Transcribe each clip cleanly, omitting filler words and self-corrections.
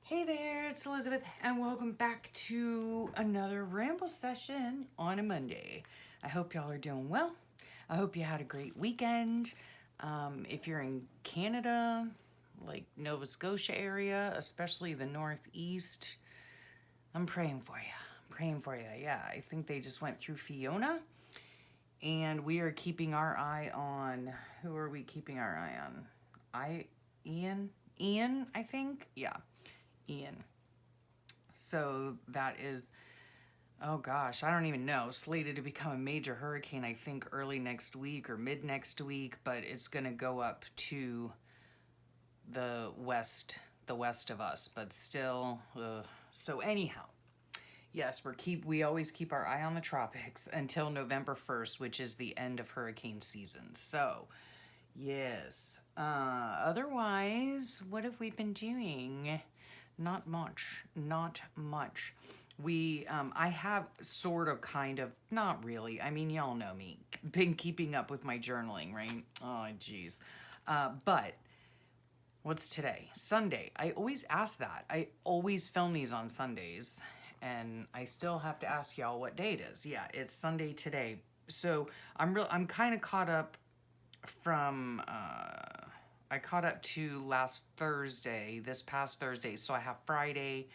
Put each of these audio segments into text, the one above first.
Hey there, it's Elizabeth, and welcome back to another Ramble session on a Monday. I hope y'all are doing well. I hope you had a great weekend. If you're in Canada, like Nova Scotia area, especially the Northeast, I'm praying for you. I'm praying for you. Yeah, I think they just went through Fiona, and we are keeping our eye on. Who are we keeping our eye on? Ian, I think. Yeah, Ian. So that is, oh gosh, I don't even know, slated to become a major hurricane, I think early next week or mid next week, but it's going to go up to the west of us, but still. So anyhow, yes, we always keep our eye on the tropics until November 1st, which is the end of hurricane season. So, yes. Otherwise, what have we been doing? Not much. Not much. I have sort of kind of, not really. I mean, y'all know me. Been keeping up with my journaling, right? Oh, geez. But what's today? Sunday. I always ask that. I always film these on Sundays, and I still have to ask y'all what day it is. Yeah, it's Sunday today. So I'm kind of caught up from I caught up to last Thursday, this past Thursday. So I have Friday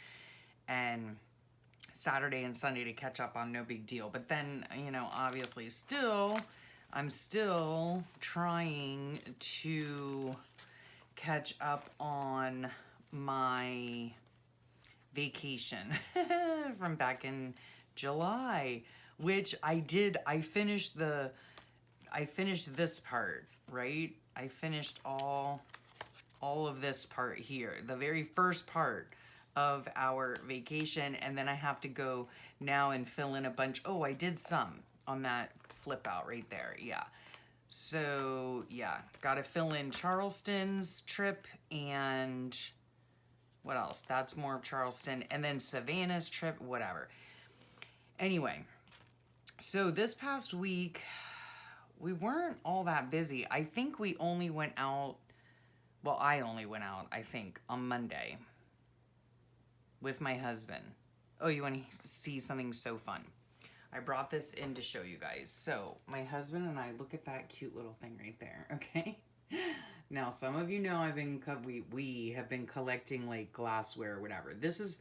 and Saturday and Sunday to catch up on. No big deal. But then, obviously I'm still trying to catch up on my vacation from back in July, which I did. I finished this part, right? I finished all of this part here, the very first part of our vacation, and then I have to go now and fill in a bunch. Oh, I did some on that flip out right there. Yeah. So, yeah, got to fill in Charleston's trip and what else? That's more of Charleston, and then Savannah's trip, whatever. Anyway, so this past week we weren't all that busy. I think we only went out, well, I only went out, I think, on Monday with my husband. Oh, you want to see something so fun? I brought this in to show you guys. So my husband and I, look at that cute little thing right there, okay? Now, some of you know we have been collecting like glassware or whatever. This is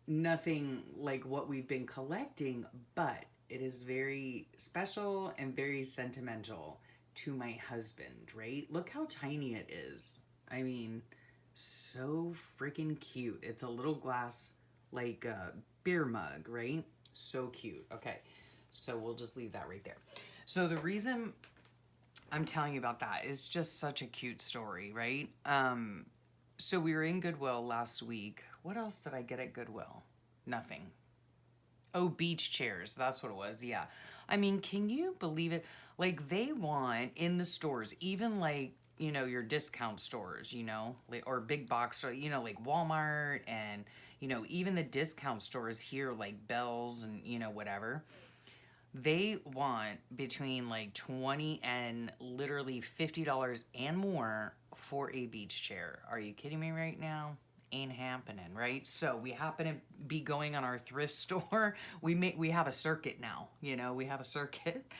nothing like what we've been collecting, but it is very special and very sentimental to my husband, right? Look how tiny it is. I mean, so freaking cute. It's a little glass, like a beer mug, right? So cute. Okay, so we'll just leave that right there. So the reason I'm telling you about that is just such a cute story, right? So we were in Goodwill last week. What else did I get at Goodwill? Nothing. Oh, beach chairs. That's what it was. Yeah. I mean, can you believe it? Like, they want in the stores, even like, your discount stores, like, or big box, or, like Walmart and, even the discount stores here, like Bell's and, whatever. They want between like 20 and literally $50 and more for a beach chair. Are you kidding me right now? Ain't happening, right? So we happen to be going on our thrift store. We have a circuit now, we have a circuit.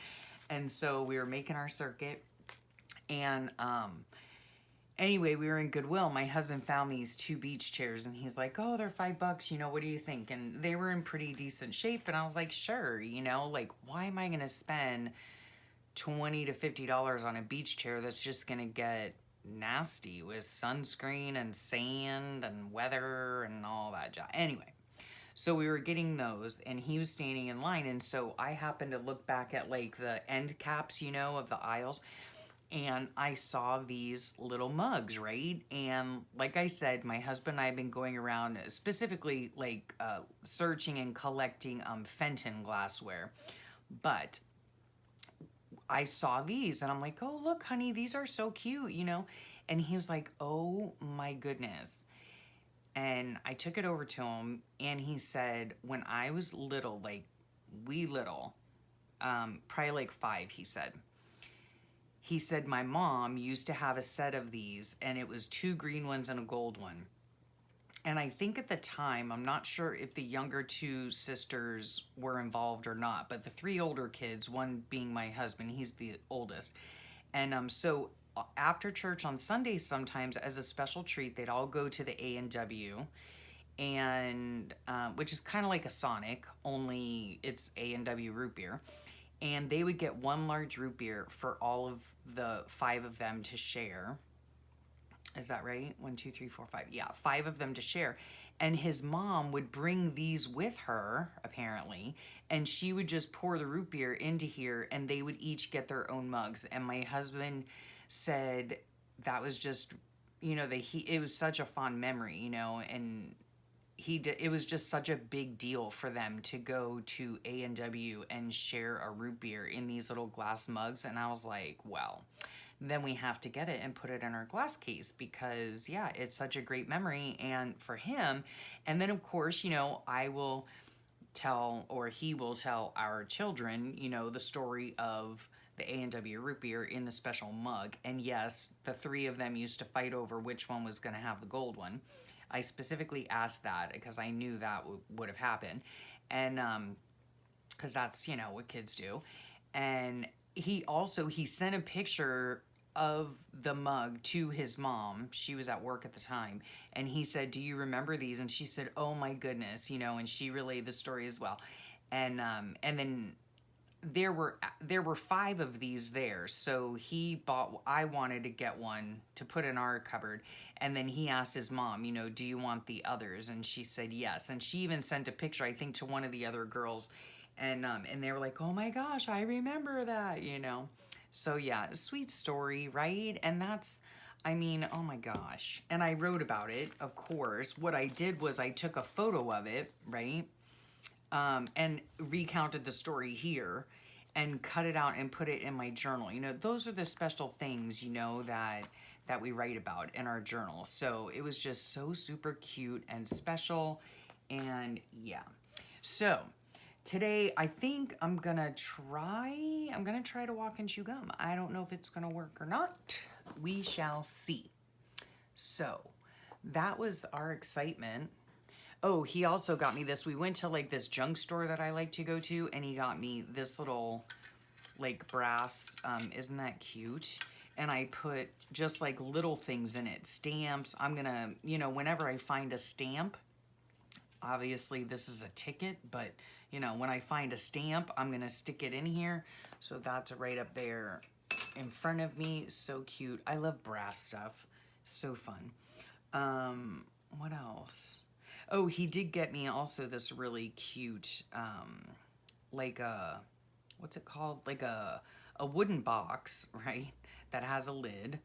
And so we were making our circuit, and anyway, we were in Goodwill. My husband found these two beach chairs, and he's like, "Oh, they're $5. What do you think?" And they were in pretty decent shape, and I was like, "Sure." Like, why am I gonna spend $20 to $50 on a beach chair that's just gonna get nasty with sunscreen and sand and weather and all that jazz? Anyway, so we were getting those, and he was standing in line, and so I happened to look back at like the end caps, of the aisles, and I saw these little mugs, right? And like I said, my husband and I have been going around specifically like searching and collecting Fenton glassware. But I saw these and I'm like, "Oh, look, honey, these are so cute, And he was like, "Oh my goodness." And I took it over to him, and he said, when I was little, like wee little, probably like 5, he said, my mom used to have a set of these, and it was 2 green ones and a gold one. And I think at the time, I'm not sure if the younger two sisters were involved or not, but the three older kids, one being my husband, he's the oldest. And so after church on Sundays, sometimes as a special treat, they'd all go to the A&W, and which is kind of like a Sonic, only it's A&W root beer. And they would get one large root beer for all of the five of them to share. Is that right? One, two, three, four, five. Yeah, five of them to share. And his mom would bring these with her, apparently, and she would just pour the root beer into here, and they would each get their own mugs. And my husband said that was just, it was such a fond memory, and it was just such a big deal for them to go to A&W and share a root beer in these little glass mugs. And I was like, well, then we have to get it and put it in our glass case because, yeah, it's such a great memory and for him. And then, of course, I will tell, or he will tell our children, the story of the A&W root beer in the special mug. And yes, the three of them used to fight over which one was going to have the gold one. I specifically asked that because I knew that would have happened. And because that's, what kids do. And he sent a picture of the mug to his mom. She was at work at the time. And he said, do you remember these? And she said, oh my goodness, and she relayed the story as well. And then there were five of these there. So I wanted to get one to put in our cupboard. And then he asked his mom, do you want the others? And she said yes. And she even sent a picture, I think, to one of the other girls. And they were like, oh my gosh, I remember that, So yeah, sweet story, right? And that's, oh my gosh. And I wrote about it, of course. What I did was I took a photo of it, right? And recounted the story here and cut it out and put it in my journal. Those are the special things, that we write about in our journal. So it was just so super cute and special. And yeah. So today I think I'm gonna try to walk and chew gum. I don't know if it's gonna work or not. We shall see. So that was our excitement. Oh, he also got me this. We went to like this junk store that I like to go to, and he got me this little like brass, isn't that cute? And I put just like little things in it, stamps. I'm gonna, whenever I find a stamp, obviously this is a ticket, but when I find a stamp, I'm gonna stick it in here. So that's right up there in front of me. So cute. I love brass stuff. So fun. What else? Oh, he did get me also this really cute, like a, what's it called? Like a wooden box, right? That has a lid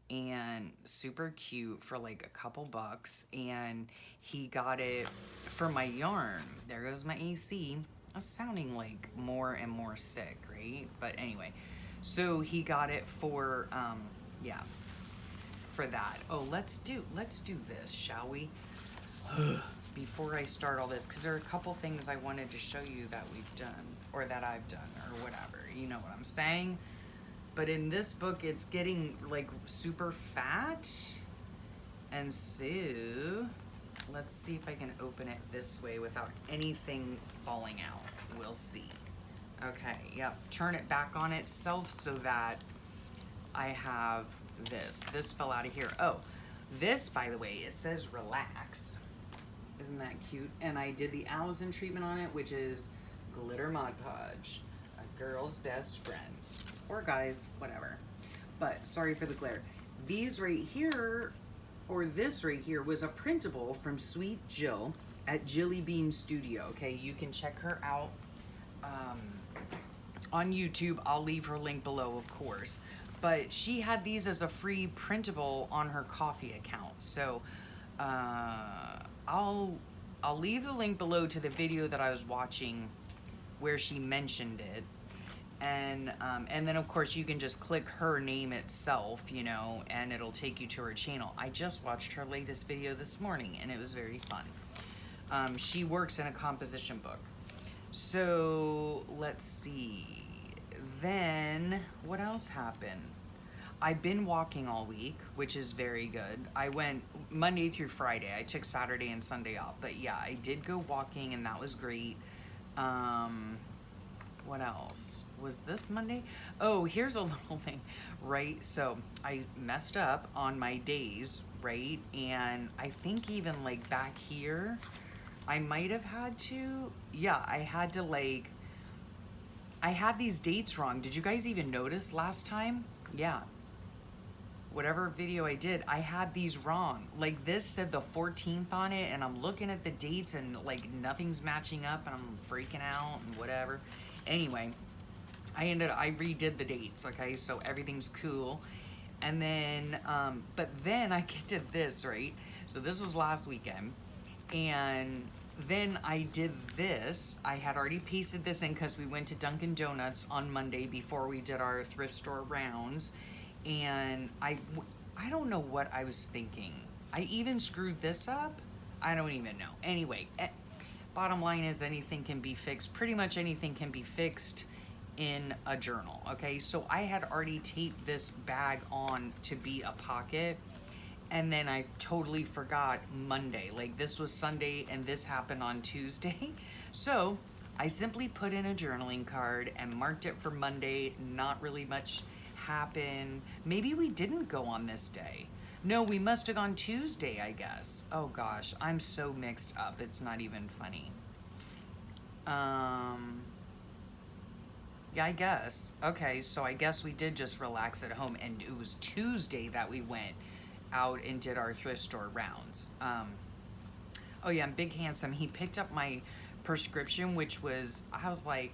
and super cute for like a couple bucks. And he got it for my yarn. There goes my AC. I'm sounding like more and more sick, right? But anyway, so he got it for, yeah, for that. Oh, let's do this, shall we? Before I start all this, because there are a couple things I wanted to show you that we've done, or that I've done, or whatever. You know what I'm saying? But in this book, it's getting like super fat. And so, let's see if I can open it this way without anything falling out. We'll see. Okay, yep. Turn it back on itself so that I have this. This fell out of here. Oh, this, by the way, it says relax. Isn't that cute? And I did the Allison treatment on it, which is glitter Mod Podge, a girl's best friend. Or guys, whatever. But sorry for the glare. These right here, or this right here, was a printable from Sweet Jill at Jilly Bean Studio. Okay, you can check her out on YouTube. I'll leave her link below, of course. But she had these as a free printable on her coffee account. So I'll leave the link below to the video that I was watching where she mentioned it. And then of course you can just click her name itself, and it'll take you to her channel. I just watched her latest video this morning and it was very fun. She works in a composition book. So let's see. Then what else happened? I've been walking all week, which is very good. Monday through Friday. I took Saturday and Sunday off. But yeah, I did go walking and that was great. What else? Was this Monday? Oh, here's a little thing, right? So I messed up on my days, right? And I think even like back here, I might have had to, yeah, I had to like, I had these dates wrong. Did you guys even notice last time? Yeah. Whatever video I did, I had these wrong. Like this said the 14th on it, and I'm looking at the dates and like nothing's matching up and I'm freaking out and whatever. Anyway, I redid the dates, okay? So everything's cool. And then, but then I get to this, right? So this was last weekend. And then I did this. I had already pasted this in because we went to Dunkin' Donuts on Monday before we did our thrift store rounds. And I don't know what I was thinking. I even screwed this up. I don't even know. Anyway, bottom line is anything can be fixed. Pretty much anything can be fixed in a journal, okay? So I had already taped this bag on to be a pocket, and then I totally forgot Monday. Like this was Sunday and this happened on Tuesday. So I simply put in a journaling card and marked it for Monday. Not really much happened. Maybe we didn't go on this day. No, we must have gone Tuesday, I guess. Oh gosh, I'm so mixed up. It's not even funny. Yeah, I guess. Okay, so I guess we did just relax at home, and it was Tuesday that we went out and did our thrift store rounds. Oh yeah, and Big Handsome, he picked up my prescription, which was, I was like,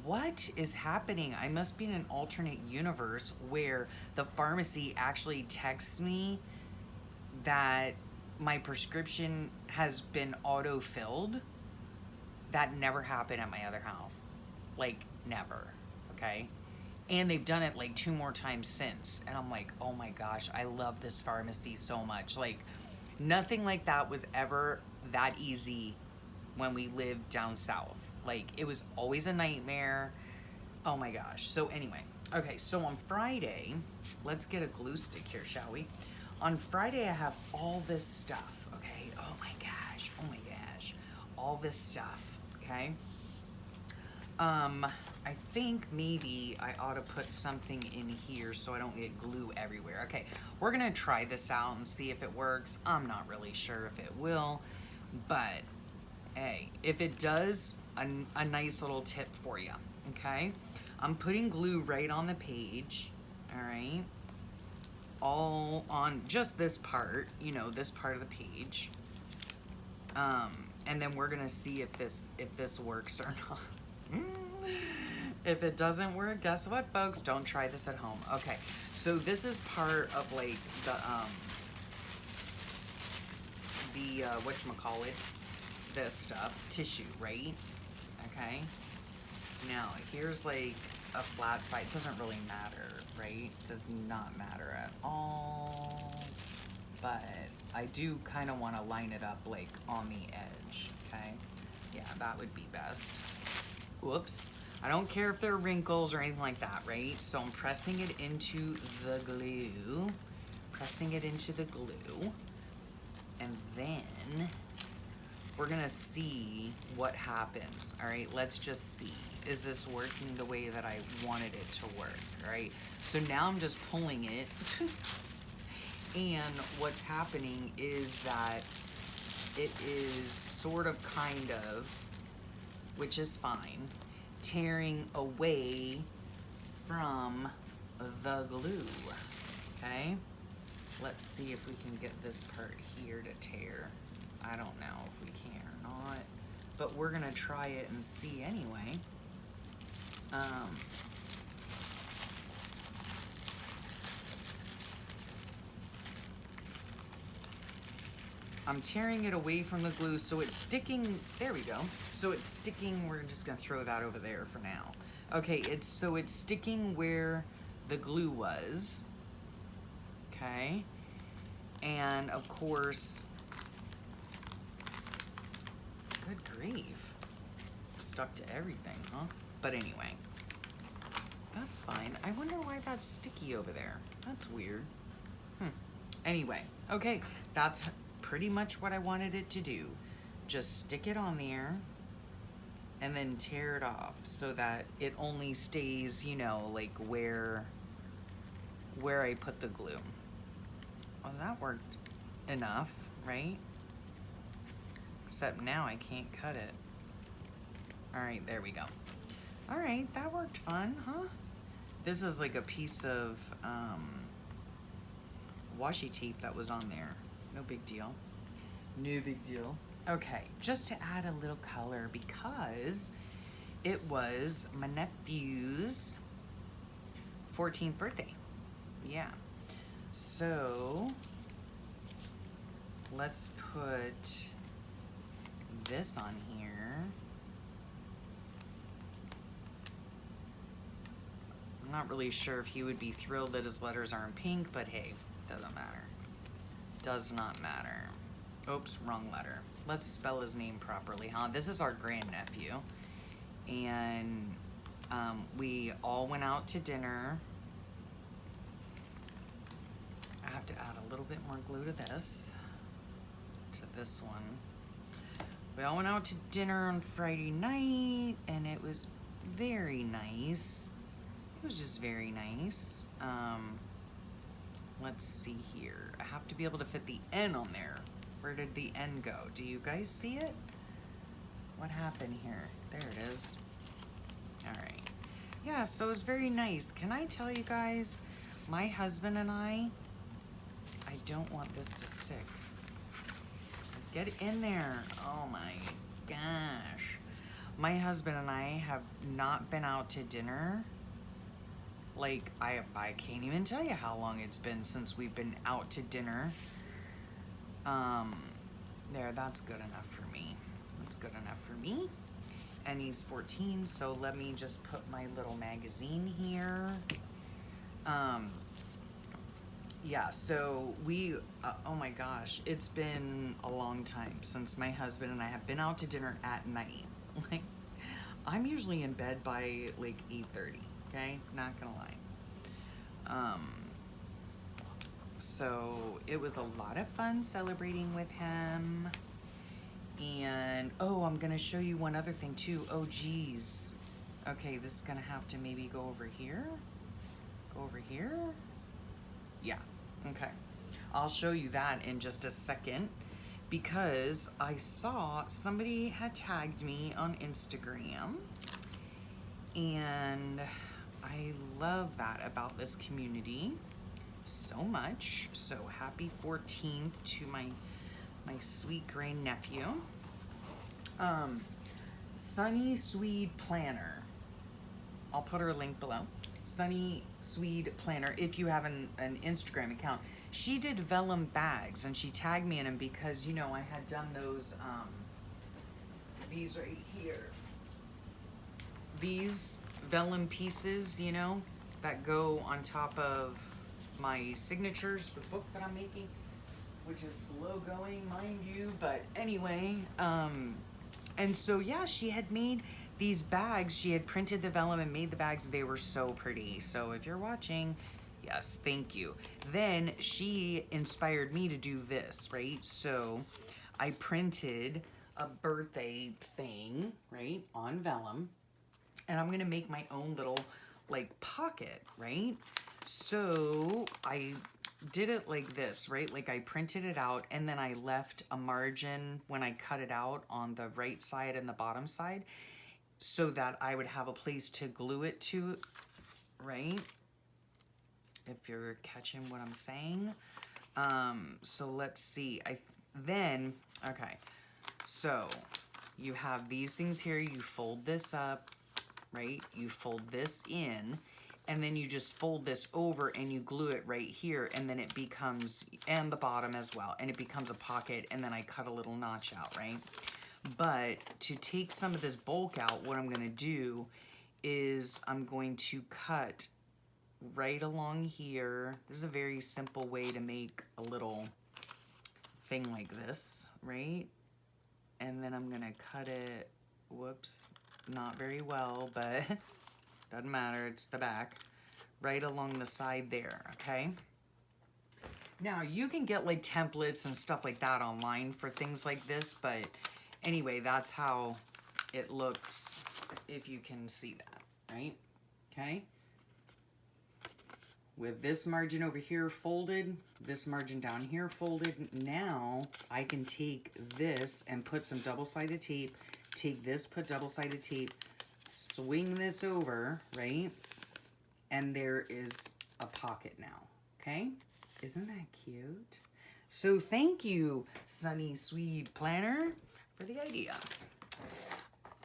what is happening? I must be in an alternate universe where the pharmacy actually texts me that my prescription has been auto-filled. That never happened at my other house. Like, never, okay? And they've done it like 2 more times since. And I'm like, oh my gosh, I love this pharmacy so much. Like, nothing like that was ever that easy when we lived down south. Like, it was always a nightmare. Oh my gosh. So anyway, okay, so on Friday, let's get a glue stick here, shall we? On Friday, I have all this stuff, okay? Oh my gosh, all this stuff, okay? I think maybe I ought to put something in here so I don't get glue everywhere. Okay, we're gonna try this out and see if it works. I'm not really sure if it will, but hey, if it does, a nice little tip for you, okay? I'm putting glue right on the page, all right? All on just this part, you know, this part of the page. And then we're gonna see if this works or not. If it doesn't work, guess what, folks? Don't try this at home. Okay, so this is part of like the whatchamacallit, this stuff, tissue, right? Okay, now here's like a flat side. It doesn't really matter, right? It does not matter at all, but I do kind of want to line it up like on the edge, okay? Yeah, that would be best. Whoops. I don't care if there are wrinkles or anything like that, right? So I'm pressing it into the glue. Pressing it into the glue. And then we're gonna see what happens, all right? Let's just see. Is this working the way that I wanted it to work, all right? So now I'm just pulling it. And what's happening is that it is sort of kind of, which is fine, tearing away from the glue, okay? Let's see if we can get this part here to tear. I don't know if we can or not, but we're gonna try it and see anyway. I'm tearing it away from the glue, so it's sticking, there we go. So it's sticking, we're just gonna throw that over there for now. Okay, it's sticking where the glue was, okay? And of course, good grief, stuck to everything, huh? But anyway, that's fine. I wonder why that's sticky over there. That's weird. Anyway, Okay, that's pretty much what I wanted it to do. Just stick it on there and then tear it off so that it only stays, you know, like where I put the glue. Well, that worked enough, right? Except now I can't cut it. All right, there we go. All right, that worked fun, huh? This is like a piece of washi tape that was on there. No big deal. No big deal. Okay, just to add a little color because it was my nephew's 14th birthday. Yeah. So let's put this on here. I'm not really sure if he would be thrilled that his letters are in pink, but hey, doesn't matter. Does not matter. Oops, wrong letter. Let's spell his name properly, huh? This is our grandnephew. And we all went out to dinner. I have to add a little bit more glue to this one. We all went out to dinner on Friday night, and it was very nice. It was just very nice. Let's see here. I have to be able to fit the N on there. Where did the N go? Do you guys see it? What happened here? There it is. All right. Yeah, so it was very nice. Can I tell you guys, my husband and I don't want this to stick. Get in there. Oh my gosh. My husband and I have not been out to dinner. Like, I can't even tell you how long it's been since we've been out to dinner. There, that's good enough for me. That's good enough for me. And he's 14, so let me just put my little magazine here. Yeah, so we, oh my gosh, it's been a long time since my husband and I have been out to dinner at night. Like, I'm usually in bed by like 8:30, okay? Not gonna lie. So it was a lot of fun celebrating with him. And, oh, I'm gonna show you one other thing too. Oh, geez. Okay, this is gonna have to maybe go over here. Go over here. Yeah, okay. I'll show you that in just a second because I saw somebody had tagged me on Instagram, and I love that about this community so much. So happy 14th to my sweet gray nephew. Sunny Swede Planner. I'll put her link below. Sunny Swede Planner, if you have an Instagram account. She did vellum bags, and she tagged me in them because, you know, I had done those, these right here. These vellum pieces, you know, that go on top of my signatures for the book that I'm making, which is slow going, mind you, but anyway, and so yeah, she had made these bags. She had printed the vellum and made the bags. They were so pretty. So if you're watching, yes, thank you. Then she inspired me to do this, right? So I printed a birthday thing, right, on vellum, and I'm gonna make my own little like pocket, right? So I did it like this, right? Like I printed it out, and then I left a margin when I cut it out on the right side and the bottom side so that I would have a place to glue it to, right? If you're catching what I'm saying. So let's see. Okay. So you have these things here. You fold this up, right? You fold this in, and then you just fold this over and you glue it right here, and then it becomes, and the bottom as well, and it becomes a pocket, and then I cut a little notch out, right? But to take some of this bulk out, what I'm gonna do is I'm going to cut right along here. This is a very simple way to make a little thing like this, right? And then I'm gonna cut it, whoops, not very well, but doesn't matter, it's the back, right along the side there, okay? Now, you can get like templates and stuff like that online for things like this, but anyway, that's how it looks if you can see that, right? Okay. With this margin over here folded, this margin down here folded, now I can take this and put some double-sided tape, take this, put double-sided tape, swing this over, right? And there is a pocket now, okay? Isn't that cute? So thank you, Sunny Sweet Planner, for the idea.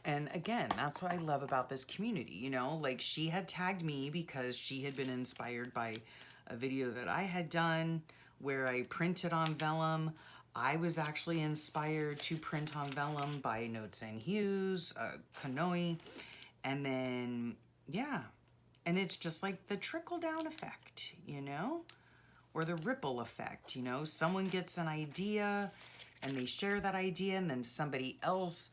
And again, that's what I love about this community, you know, like she had tagged me because she had been inspired by a video that I had done where I printed on vellum. I was actually inspired to print on vellum by Notes and Hues, Kanoe, and then, yeah. And it's just like the trickle down effect, you know, or the ripple effect, you know, someone gets an idea and they share that idea and then somebody else,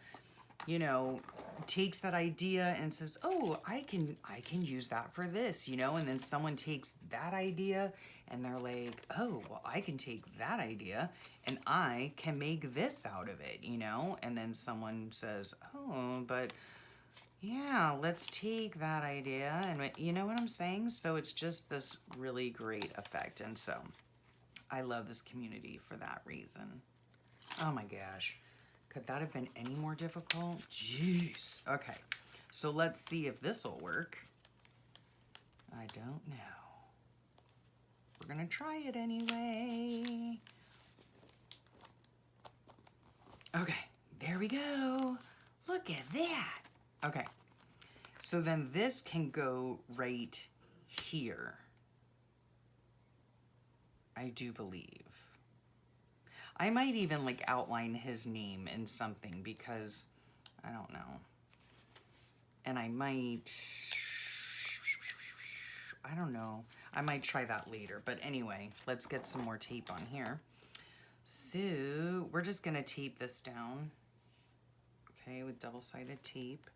you know, takes that idea and says, oh, I can use that for this, you know, and then someone takes that idea and they're like, oh, well, I can take that idea and I can make this out of it, you know, and then someone says, oh, but yeah, let's take that idea and you know what I'm saying? So it's just this really great effect. And so I love this community for that reason. Oh my gosh. Could that have been any more difficult? Jeez. Okay, so let's see if this will work. I don't know. We're gonna try it anyway. Okay, there we go. Look at that. Okay, so then this can go right here. I do believe. I might even like outline his name in something because I don't know. And I might, I don't know. I might try that later. But anyway, let's get some more tape on here. So we're just gonna tape this down. Okay, with double-sided tape.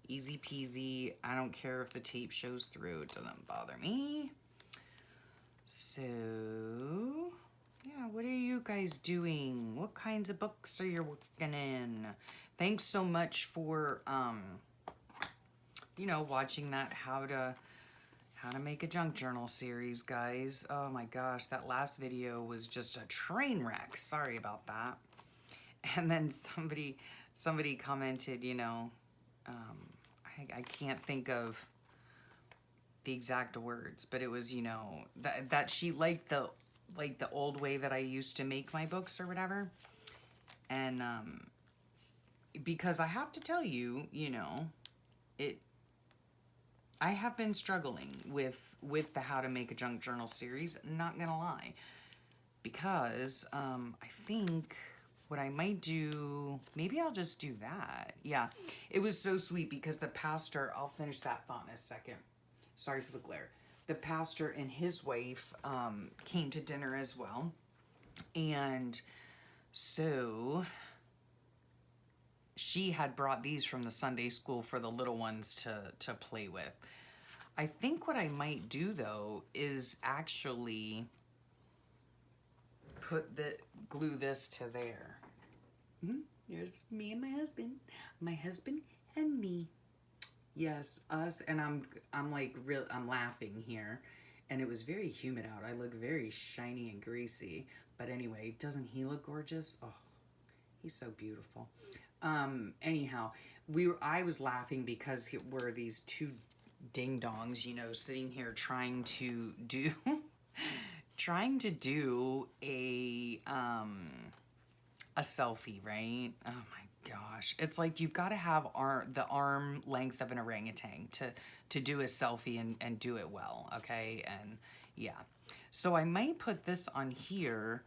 Easy peasy. I don't care if the tape shows through. It doesn't bother me. So yeah, what are you guys doing? What kinds of books are you working in? Thanks so much for, you know, watching that how to make a junk journal series, guys. Oh my gosh, that last video was just a train wreck. Sorry about that. And then somebody commented, you know, I can't think of the exact words, but it was, you know, that she liked the old way that I used to make my books or whatever. And because I have to tell you, you know, I have been struggling with the how to make a junk journal series, not gonna lie, because I think what I might do, maybe I'll just do that. Yeah, it was so sweet because the pastor, I'll finish that thought in a second. Sorry for the glare. The pastor and his wife came to dinner as well. And so she had brought these from the Sunday school for the little ones to play with. I think what I might do though is actually glue this to there. Here's me and my husband and me. Yes, us, and I'm like I'm laughing here, and it was very humid out. I look very shiny and greasy, but anyway, doesn't he look gorgeous? Oh, he's so beautiful. Anyhow, I was laughing because we're these two ding dongs, you know, sitting here trying to do a selfie, right? Oh my gosh, it's like you've got to have the arm length of an orangutan to do a selfie and do it well, okay? And yeah, so I might put this on here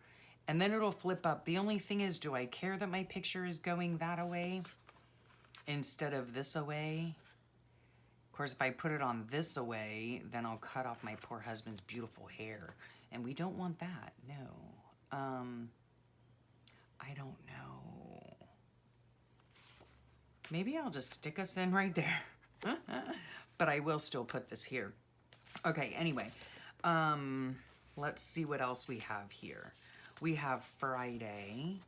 and then it'll flip up. The only thing is, do I care that my picture is going that away instead of this away? Of course, if I put it on this away, then I'll cut off my poor husband's beautiful hair, and we don't want that. No. I don't know. Maybe I'll just stick us in right there. But I will still put this here. Okay, anyway. let's see what else we have here. We have Friday.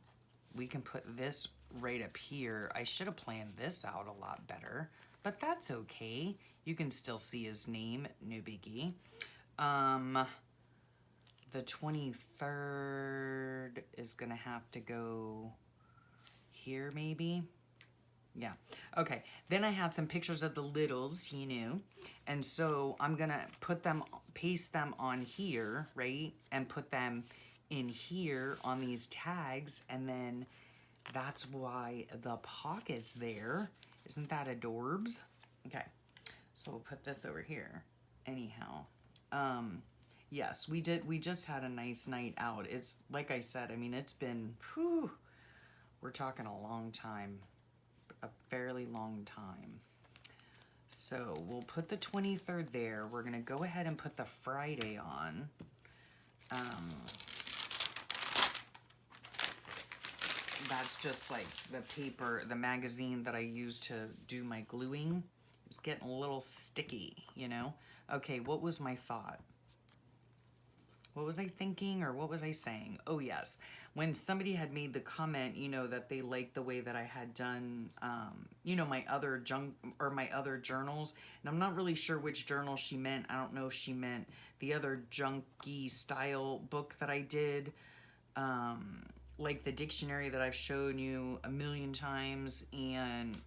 We can put this right up here. I should have planned this out a lot better, but that's okay. You can still see his name, no biggie. The 23rd is gonna have to go here maybe. Yeah, okay. Then I had some pictures of the littles, and so I'm gonna paste them on here, right? And put them in here on these tags, and then that's why the pocket's there. Isn't that adorbs? Okay, so we'll put this over here. Anyhow, yes, we just had a nice night out. It's like I said, I mean, it's been, whew, we're talking a long time, a fairly long time. So we'll put the 23rd there. We're gonna go ahead and put the Friday on. That's just like the paper, the magazine that I use to do my gluing. It's getting a little sticky, Okay, what was my thought? What was I thinking, or what was I saying? Oh yes, when somebody had made the comment, that they liked the way that I had done, my other my other journals, and I'm not really sure which journal she meant. I don't know if she meant the other junky style book that I did, like the dictionary that I've shown you a million times, and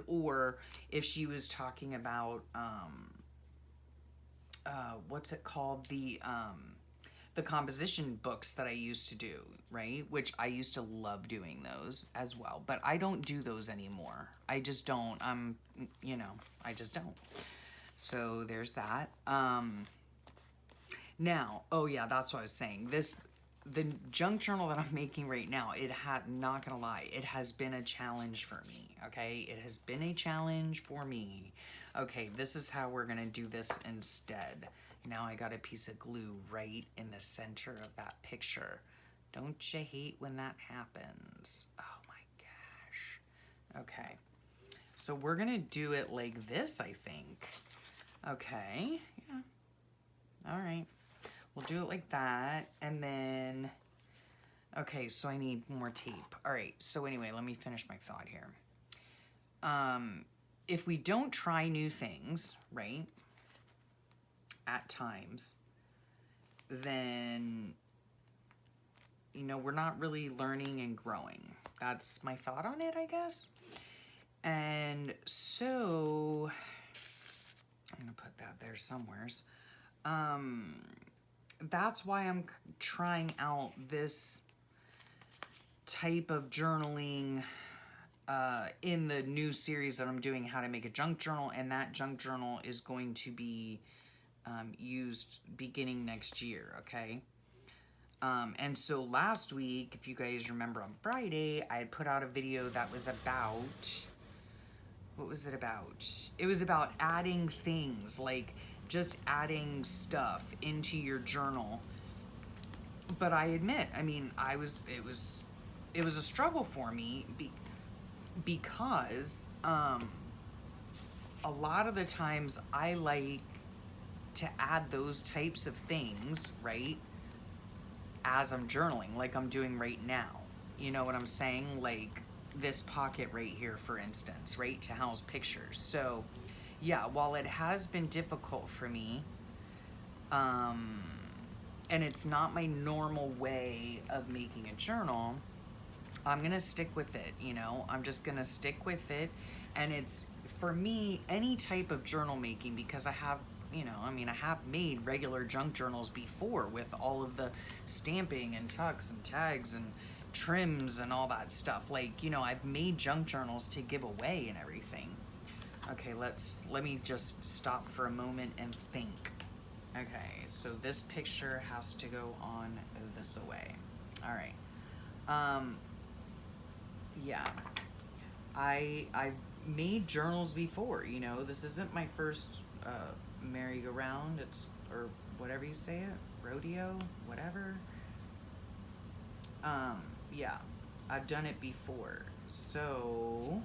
or if she was talking about, what's it called? The composition books that I used to do, right? Which I used to love doing those as well, but I don't do those anymore. I just don't. I just don't. So there's that. Now, oh yeah, that's what I was saying. The junk journal that I'm making right now, not gonna lie, it has been a challenge for me, okay? It has been a challenge for me. Okay, this is how we're gonna do this instead. Now I got a piece of glue right in the center of that picture. Don't you hate when that happens? Oh my gosh. Okay, so we're gonna do it like this, I think. Okay, yeah, all right. We'll do it like that, and then, okay, so I need more tape. All right, so anyway, let me finish my thought here. If we don't try new things, right, at times, then, we're not really learning and growing. That's my thought on it, I guess. And so, I'm gonna put that there somewheres. That's why I'm trying out this type of journaling in the new series that I'm doing, How to Make a Junk Journal, and that junk journal is going to be used beginning next year, okay? And so last week, if you guys remember on Friday, I had put out a video that was about, what was it about? It was about adding things, like just adding stuff into your journal. But I admit, I mean, it was a struggle for me because a lot of the times I like to add those types of things, right, as I'm journaling, like I'm doing right now. You know what I'm saying? Like this pocket right here, for instance, right, to house pictures. So yeah, while it has been difficult for me, and it's not my normal way of making a journal, I'm gonna stick with it, I'm just gonna stick with it. And it's, for me, any type of journal making, because I have, I have made regular junk journals before with all of the stamping and tucks and tags and trims and all that stuff. Like, I've made junk journals to give away and everything. Okay, let me just stop for a moment and think. Okay, so this picture has to go on this away. All right. Yeah. I've made journals before, This isn't my first merry-go-round. It's, or whatever you say it, rodeo, whatever. Yeah, I've done it before. So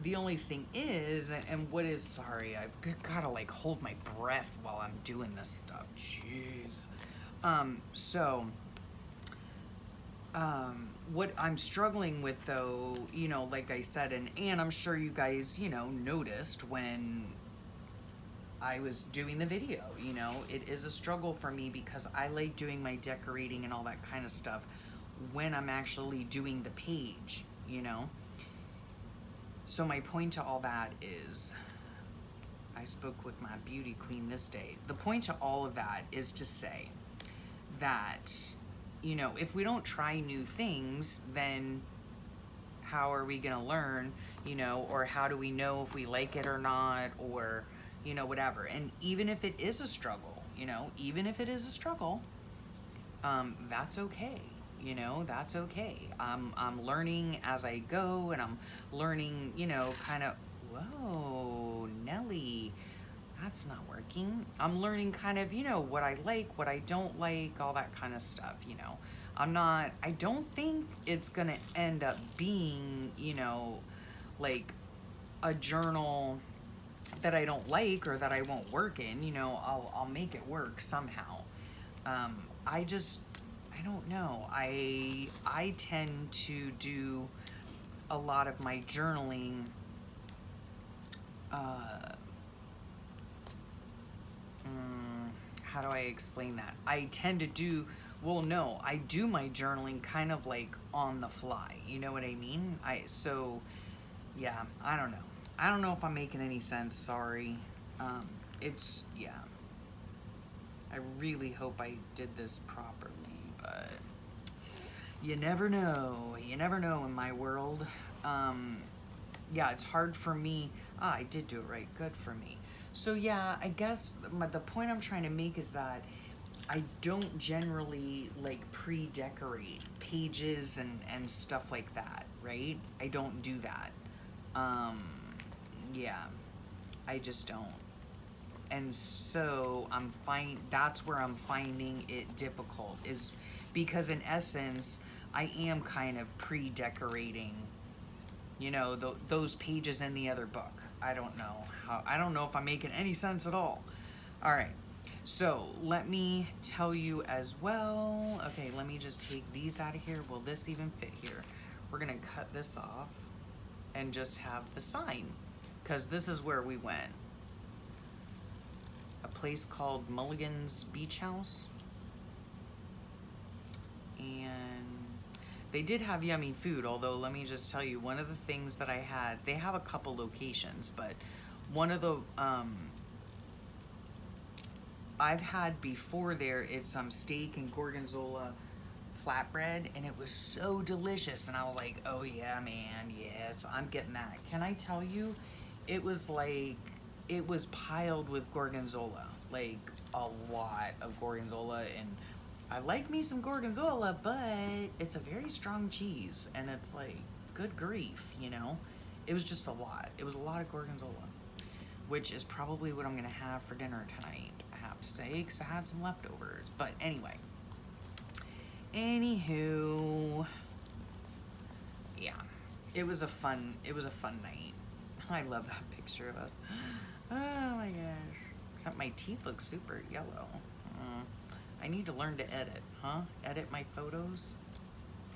The only thing is, and what is, sorry, I've gotta like hold my breath while I'm doing this stuff. Jeez. So, what I'm struggling with though, you know, like I said, and I'm sure you guys, you know, noticed when I was doing the video, you know, it is a struggle for me because I like doing my decorating and all that kind of stuff when I'm actually doing the page, you know. So my point to all that is, I spoke with my beauty queen this day. The point to all of that is to say that, you know, if we don't try new things, then how are we gonna learn, you know, or how do we know if we like it or not, or, you know, whatever. And even if it is a struggle, you know, even if it is a struggle, that's okay. You know, that's okay. I'm learning as I go, and I'm learning, you know, kind of, whoa, Nelly, that's not working. I'm learning kind of, you know, what I like, what I don't like, all that kind of stuff, you know. I don't think it's gonna end up being, you know, like a journal that I don't like or that I won't work in, you know. I'll make it work somehow. I don't know. I tend to do a lot of my journaling how do I explain that? I tend to do, well, no, I do my journaling kind of like on the fly. You know what I mean? Yeah, I don't know. I don't know if I'm making any sense. Sorry. Yeah. I really hope I did this properly, but you never know. You never know in my world. Yeah, it's hard for me. I did do it right. Good for me. So yeah, I guess the point I'm trying to make is that I don't generally like pre-decorate pages and stuff like that, right? I don't do that. Yeah, I just don't. And so that's where I'm finding it difficult, is because in essence, I am kind of pre-decorating, you know, those pages in the other book. I don't know if I'm making any sense at all. All right. So let me tell you as well. Okay, let me just take these out of here. Will this even fit here? We're gonna cut this off and just have the sign, because this is where we went. A place called Mulligan's Beach House. And they did have yummy food, although let me just tell you, one of the things that I had, they have a couple locations, but one of the, I've had before there, it's steak and gorgonzola flatbread, and it was so delicious, and I was like, oh yeah, man, yes, I'm getting that. Can I tell you, it was piled with gorgonzola, like a lot of gorgonzola, and I like me some gorgonzola, but it's a very strong cheese, and it's like, good grief, you know? It was just a lot. It was a lot of gorgonzola, which is probably what I'm gonna have for dinner tonight, I have to say, because I had some leftovers. But anyway, anywho, yeah, it was a fun night. I love that picture of us. Oh my gosh. Except my teeth look super yellow. I need to learn to edit, huh? Edit my photos.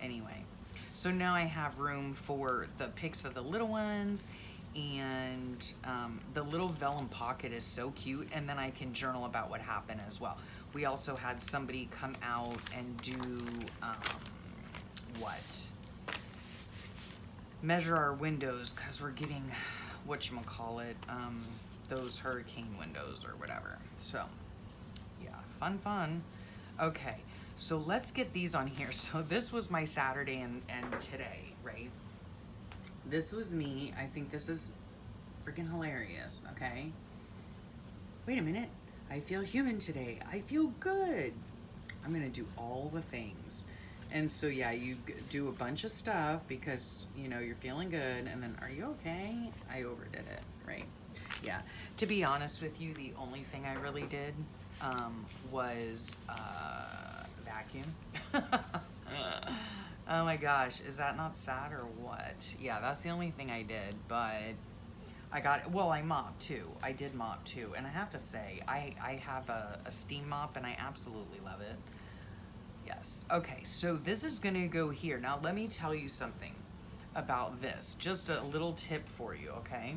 Anyway, so now I have room for the pics of the little ones, and the little vellum pocket is so cute, and then I can journal about what happened as well. We also had somebody come out and do, measure our windows, because we're getting, whatchamacallit, those hurricane windows or whatever. So, yeah, fun. Okay, so let's get these on here. So this was my Saturday and today, right? This was me. I think this is freaking hilarious, okay? Wait a minute. I feel human today. I feel good. I'm gonna do all the things. And so, yeah, you do a bunch of stuff because, you know, you're feeling good, and then, are you okay? I overdid it, right? Yeah. To be honest with you, the only thing I really did was vacuum. Oh my gosh, is that not sad or what? Yeah, that's the only thing I did, but I got, well, I mopped too. I did mop too. And I have to say, I have a steam mop and I absolutely love it. Yes. Okay, so this is gonna go here. Now let me tell you something about this. Just a little tip for you, okay?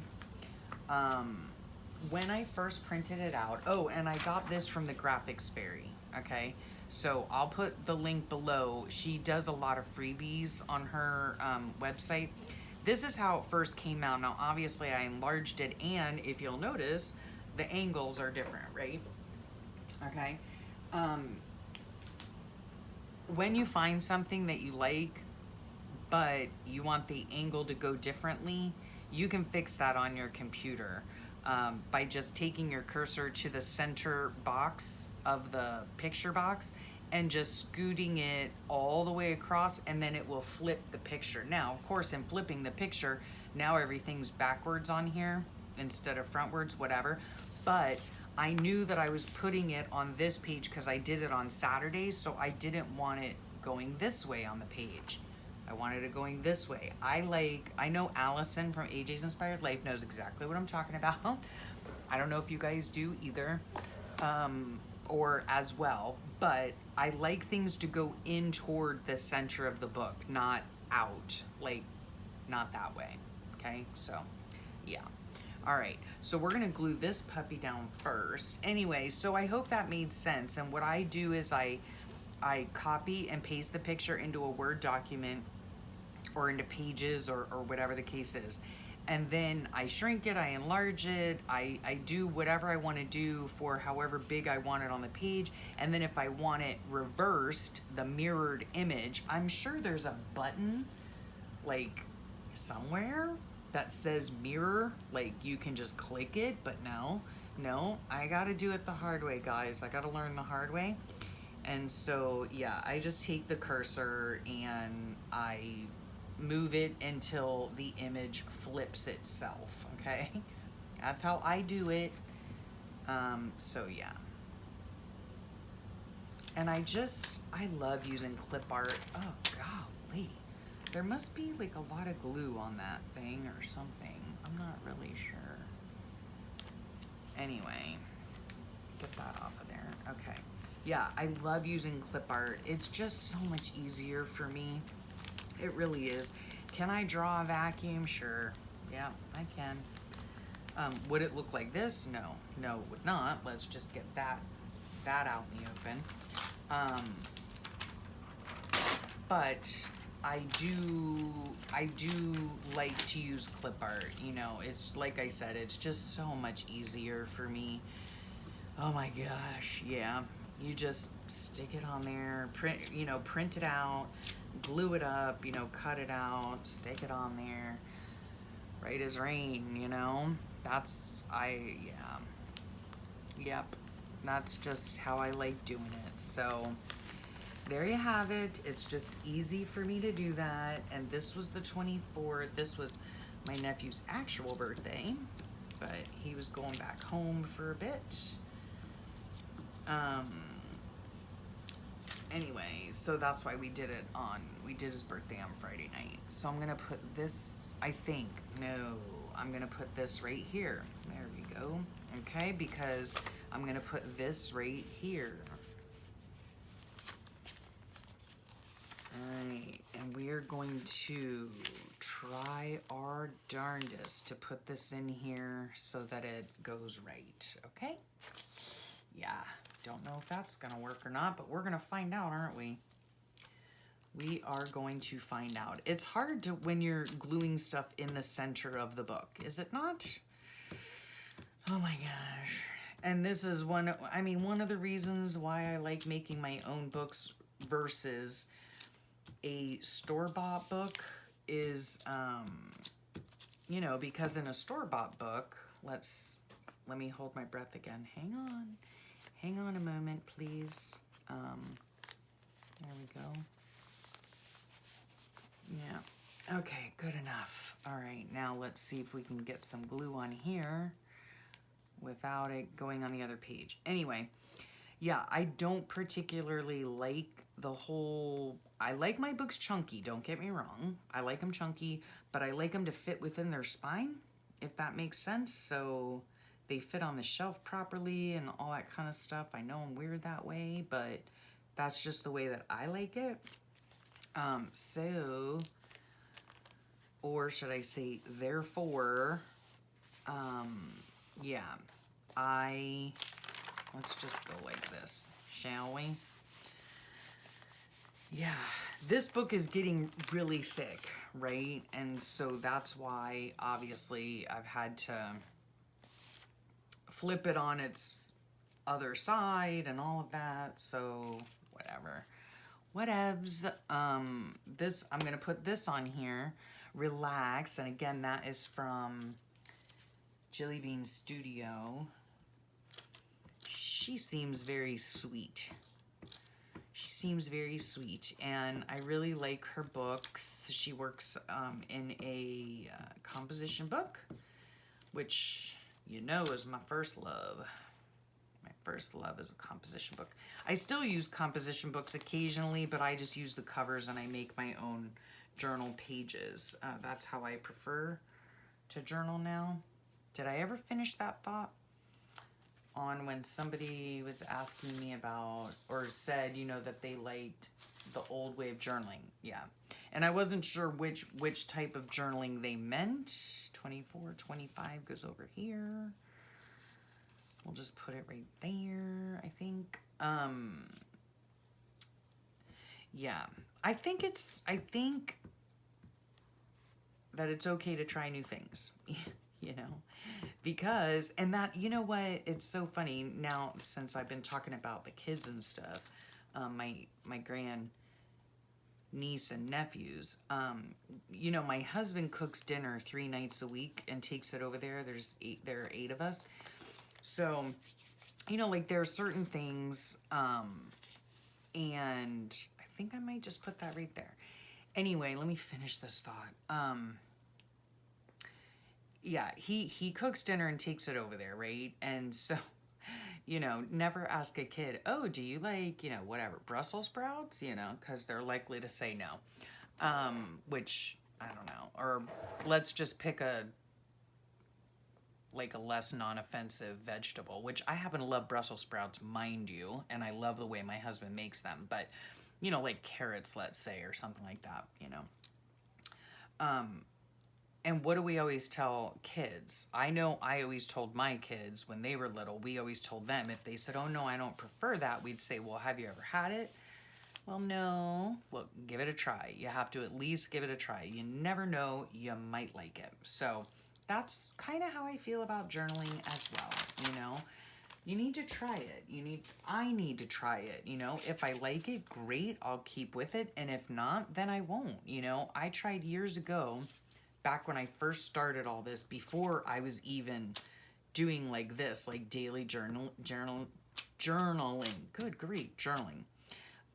When I first printed it out, oh, and I got this from the Graphics Fairy, okay? So I'll put the link below. She does a lot of freebies on her website. This is how it first came out. Now, obviously, I enlarged it, and if you'll notice, the angles are different, right? Okay. When you find something that you like, but you want the angle to go differently, you can fix that on your computer by just taking your cursor to the center box of the picture box and just scooting it all the way across, and then it will flip the picture. Now, of course, in flipping the picture, now everything's backwards on here instead of frontwards, whatever. But I knew that I was putting it on this page because I did it on Saturdays, so I didn't want it going this way on the page. I wanted it going this way. I know Allison from AJ's Inspired Life knows exactly what I'm talking about. I don't know if you guys do either, or as well, but I like things to go in toward the center of the book, not out, like not that way. Okay, so yeah. All right, so we're gonna glue this puppy down first. Anyway, so I hope that made sense. And what I do is I copy and paste the picture into a Word document or into Pages or whatever the case is. And then I shrink it, I enlarge it, I do whatever I want to do for however big I want it on the page. And then if I want it reversed, the mirrored image, I'm sure there's a button like somewhere that says mirror, like you can just click it, but no, I gotta do it the hard way, guys. I gotta learn the hard way. And so, yeah, I just take the cursor and I move it until the image flips itself, okay? That's how I do it. So yeah. And I love using clip art. Oh, golly. There must be like a lot of glue on that thing or something. I'm not really sure. Anyway, get that off of there. Okay. Yeah, I love using clip art. It's just so much easier for me. It really is. Can I draw a vacuum? Sure. Yeah, I can. Would it look like this? No, it would not. Let's just get that out in the open. But I do like to use clip art. You know, it's like I said, it's just so much easier for me. Oh my gosh, yeah. You just stick it on there, print it out, glue it up, cut it out, stick it on there, right as rain, yep, that's just how I like doing it. So there you have it. It's just easy for me to do that. And this was the 24th. This was my nephew's actual birthday, but he was going back home for a bit. Anyway, so that's why we did his birthday on Friday night. So I'm gonna put this, I'm gonna put this right here. There we go. Okay, because I'm gonna put this right here. Alright, and we are going to try our darndest to put this in here so that it goes right, okay? Yeah. Don't know if that's gonna work or not, but we're gonna find out, aren't we? We are going to find out. It's hard to when you're gluing stuff in the center of the book, is it not? Oh my gosh. And this is one of the reasons why I like making my own books versus a store-bought book is, because in a store-bought book, let me hold my breath again. Hang on a moment, please. There we go. Yeah. Okay, good enough. All right, now let's see if we can get some glue on here without it going on the other page. Anyway, yeah, I don't particularly like the whole, I like my books chunky, don't get me wrong. I like them chunky, but I like them to fit within their spine, if that makes sense. So they fit on the shelf properly and all that kind of stuff. I know I'm weird that way, but that's just the way that I like it. So, or should I say, therefore, yeah, let's just go like this, shall we? Yeah, this book is getting really thick, right? And so that's why, obviously, I've had to flip it on its other side and all of that. So, whatever. Whatevs. This, I'm going to put this on here. Relax. And again, that is from Jilly Bean Studio. She seems very sweet. She seems very sweet, and I really like her books. She works in a composition book, which you know is my first love. My first love is a composition book. I still use composition books occasionally, but I just use the covers and I make my own journal pages. That's how I prefer to journal now. Did I ever finish that thought? On when somebody was asking me about, or said, you know, that they liked the old way of journaling. Yeah. And I wasn't sure which type of journaling they meant. 24, 25 goes over here. We'll just put it right there, I think. Yeah. I think that it's okay to try new things. You know, because, and that, you know what, it's so funny now, since I've been talking about the kids and stuff, my grand niece and nephews, you know, my husband cooks dinner 3 nights a week and takes it over there. There are 8 of us. So, you know, like, there are certain things, and I think I might just put that right there. Anyway, let me finish this thought. Yeah, he cooks dinner and takes it over there, right? And so, you know, never ask a kid, oh, do you like, you know, whatever, Brussels sprouts? You know, because they're likely to say no. Which, I don't know. Or let's just pick a less non-offensive vegetable, which I happen to love Brussels sprouts, mind you, and I love the way my husband makes them. But, you know, like carrots, let's say, or something like that, you know. And what do we always tell kids? I know I always told my kids when they were little, we always told them, if they said, oh no, I don't prefer that, we'd say, well, have you ever had it? Well, no. Look, give it a try. You have to at least give it a try. You never know, you might like it. So that's kind of how I feel about journaling as well, you know? You need to try it. I need to try it, you know? If I like it, great, I'll keep with it. And if not, then I won't, you know? I tried years ago, back when I first started all this, before I was even doing like this, like daily journaling, good grief, journaling.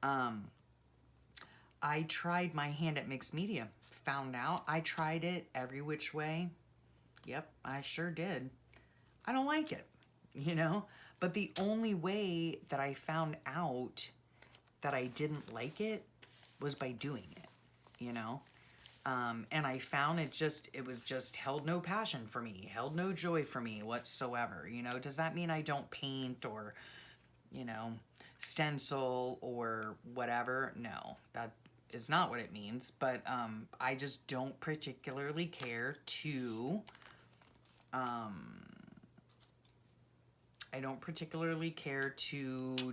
I tried my hand at mixed media, found out I tried it every which way. Yep, I sure did. I don't like it, you know, but the only way that I found out that I didn't like it was by doing it, you know. And I found it was just held no passion for me, held no joy for me whatsoever. You know, does that mean I don't paint or, you know, stencil or whatever? No, that is not what it means. But I just don't particularly care to,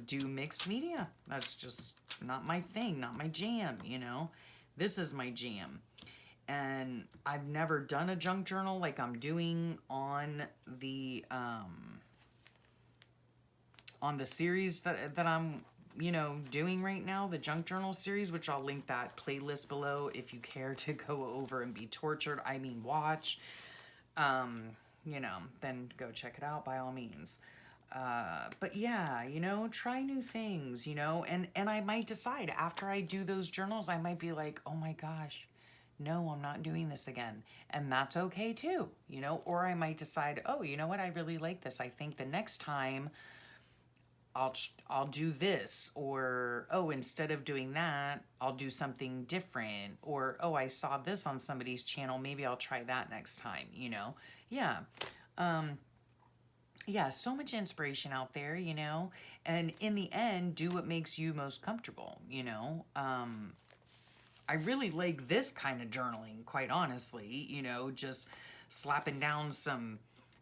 do mixed media. That's just not my thing, not my jam, you know. This is my jam. And I've never done a junk journal like I'm doing on the series that I'm, you know, doing right now, the junk journal series, which I'll link that playlist below if you care to go over and be tortured. I mean, watch, you know, then go check it out by all means. But yeah, you know, try new things, you know, and I might decide after I do those journals, I might be like, oh my gosh, no, I'm not doing this again. And that's okay too, you know, or I might decide, oh, you know what? I really like this. I think the next time I'll do this, or oh, instead of doing that, I'll do something different, or oh, I saw this on somebody's channel, maybe I'll try that next time, you know. Yeah. Yeah, so much inspiration out there, you know. And in the end, do what makes you most comfortable, you know. I really like this kind of journaling, quite honestly, you know, just slapping down some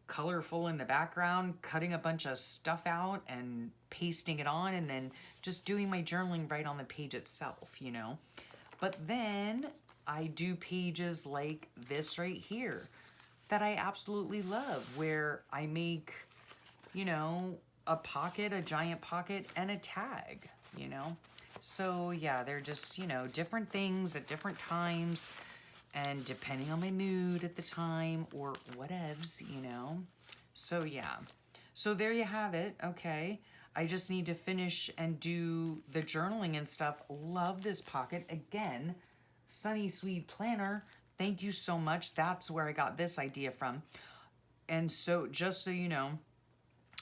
colorful in the background, cutting a bunch of stuff out and pasting it on, and then just doing my journaling right on the page itself, you know. But then I do pages like this right here that I absolutely love, where I make, you know, a pocket, a giant pocket, and a tag, you know. So yeah, they're just, you know, different things at different times, and depending on my mood at the time or whatevs, you know. So yeah, so there you have it. Okay, I just need to finish and do the journaling and stuff. Love this pocket. Again, Sunny Sweet Planner, thank you so much. That's where I got this idea from. And so just so you know,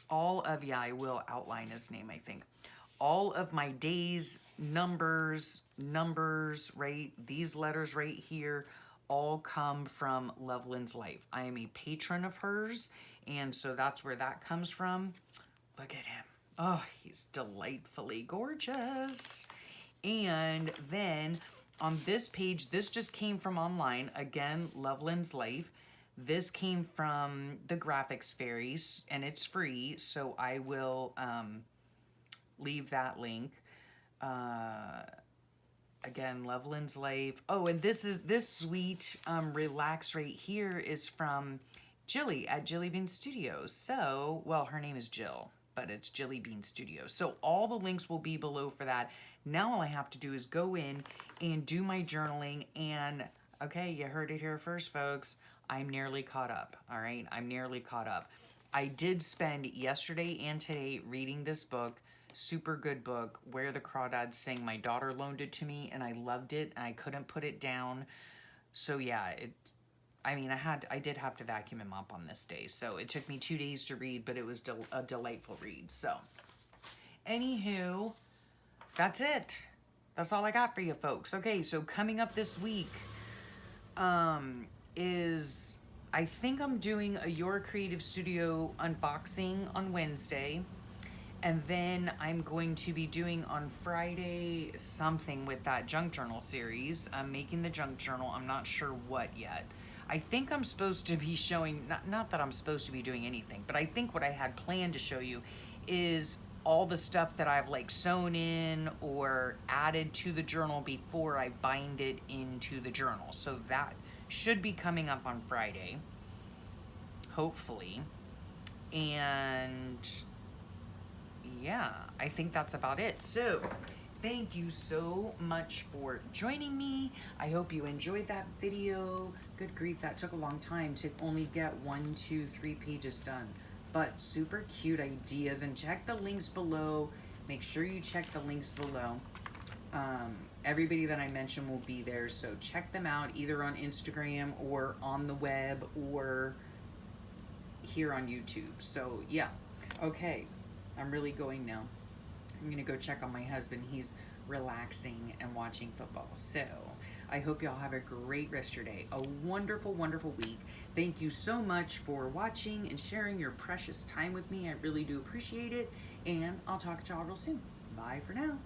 all of, yeah, I will outline his name, I think. All of my days, numbers, right? These letters right here all come from Loveland's Life. I am a patron of hers, and so that's where that comes from. Look at him. Oh, he's delightfully gorgeous. And then on this page, this just came from online. Again, Loveland's Life. This came from the Graphics Fairies, and it's free, so I will leave that link. Again, Loveland's Life. Oh, and this sweet relax right here is from Jilly at Jilly Bean Studios. So, well, her name is Jill, but it's Jilly Bean Studios. So all the links will be below for that. Now all I have to do is go in and do my journaling, and okay, you heard it here first, folks. I'm nearly caught up, all right? I'm nearly caught up. I did spend yesterday and today reading this book, super good book, Where the Crawdads Sing. My daughter loaned it to me, and I loved it, and I couldn't put it down. So yeah, I did have to vacuum and mop on this day, so it took me 2 days to read, but it was a delightful read. So, anywho, that's it. That's all I got for you folks. Okay, so coming up this week, is I think I'm doing a Your Creative Studio unboxing on Wednesday, and then I'm going to be doing on Friday something with that junk journal series. I'm making the junk journal. I'm not sure what yet. I think I'm supposed to be showing, not that I'm supposed to be doing anything, but I think what I had planned to show you is all the stuff that I've like sewn in or added to the journal before I bind it into the journal. So that should be coming up on Friday, hopefully. And yeah, I think that's about it. So thank you so much for joining me. I hope you enjoyed that video. Good grief, that took a long time to only get 1, 2, 3 pages done, but super cute ideas. And check the links below. Make sure you check the links below. Everybody that I mentioned will be there, so check them out either on Instagram or on the web or here on YouTube. So yeah, okay, I'm really going now. I'm gonna go check on my husband. He's relaxing and watching football. So I hope y'all have a great rest of your day, a wonderful, wonderful week. Thank you so much for watching and sharing your precious time with me. I really do appreciate it, and I'll talk to y'all real soon. Bye for now.